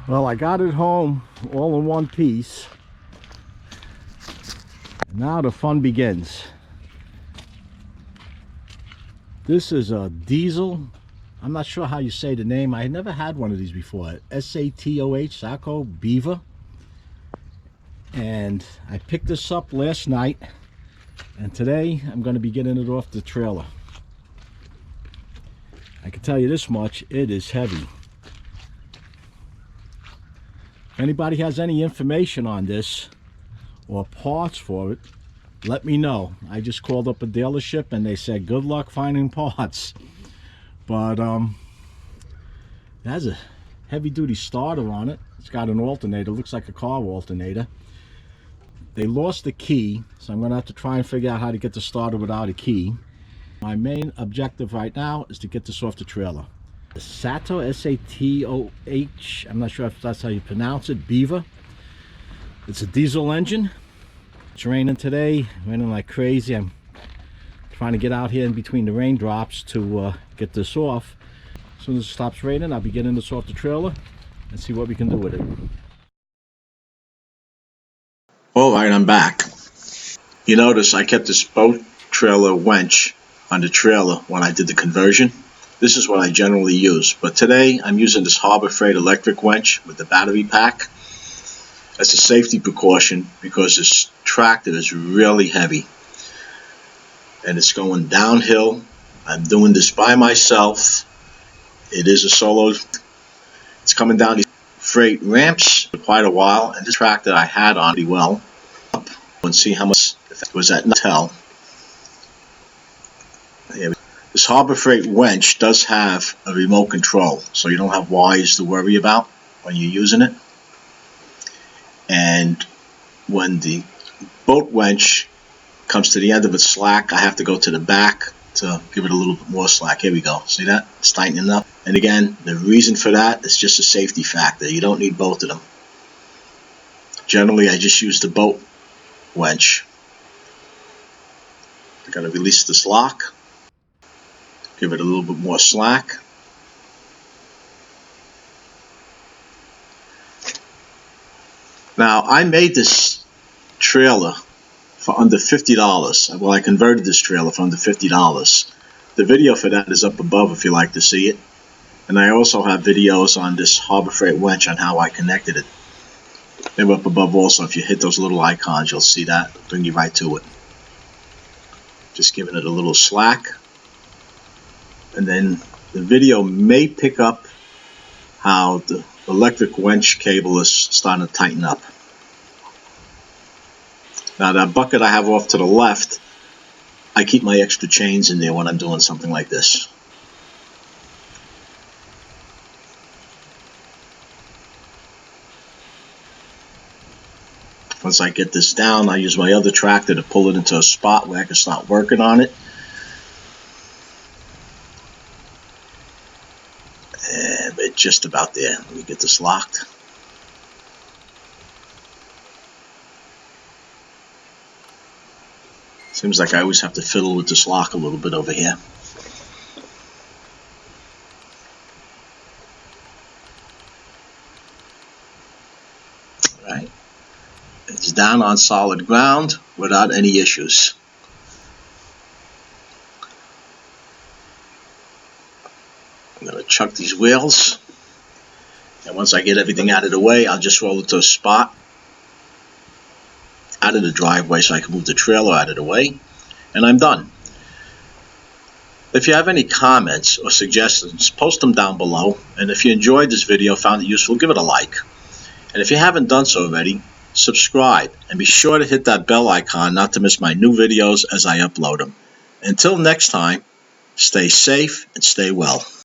Well, I got it home all in one piece. Now the fun begins. This is a diesel. I'm not sure how you say the name. I had never had one of these before. SATOH, Saco Beaver. And I picked this up last night. And today I'm going to be getting it off the trailer. I can tell you this much, it is heavy. If anybody has any information on this or parts for it, let me know. I just called up a dealership and they said good luck finding parts. But it has a heavy duty starter on it. It's got an alternator, looks like a car alternator. They lost the key, so I'm going to have to try and figure out how to get this started without a key. My main objective right now is to get this off the trailer. The Sato, S-A-T-O-H, I'm not sure if that's how you pronounce it, Beaver. It's a diesel engine. It's raining today, raining like crazy. I'm trying to get out here in between the raindrops to get this off. As soon as it stops raining, I'll be getting this off the trailer and see what we can do with it. Alright, I'm back. You notice I kept this boat trailer winch on the trailer when I did the conversion. This is what I generally use, but today I'm using this Harbor Freight electric winch with the battery pack as a safety precaution because this tractor is really heavy and it's going downhill. I'm doing this by myself. It is a solo. It's coming down these freight ramps for quite a while, and this tractor I had on pretty well. And see how much was at Natel. This Harbor Freight winch does have a remote control, so you don't have wires to worry about when you're using it. And when the boat winch comes to the end of its slack, I have to go to the back to give it a little bit more slack. Here we go. See that? It's tightening up. And again, the reason for that is just a safety factor. You don't need both of them. Generally, I just use the boat winch. I'm going to release this lock. Give it a little bit more slack. Now, I made this trailer for under $50. Well, I converted this trailer for under $50. The video for that is up above if you like to see it. And I also have videos on this Harbor Freight winch on how I connected it. They're up above also. If you hit those little icons, you'll see that. It'll bring you right to it. Just giving it a little slack. And then the video may pick up how the electric winch cable is starting to tighten up. Now that bucket I have off to the left, I keep my extra chains in there when I'm doing something like this. Once I get this down, I use my other tractor to pull it into a spot where I can start working on it. And we're just about there. Let me get this locked. Seems like I always have to fiddle with this lock a little bit over here. Right. It's down on solid ground without any issues. I'm going to chuck these wheels, and once I get everything out of the way, I'll just roll it to a spot out of the driveway so I can move the trailer out of the way, and I'm done. If you have any comments or suggestions, post them down below, and if you enjoyed this video, found it useful, give it a like. And if you haven't done so already, subscribe, and be sure to hit that bell icon not to miss my new videos as I upload them. Until next time, stay safe and stay well.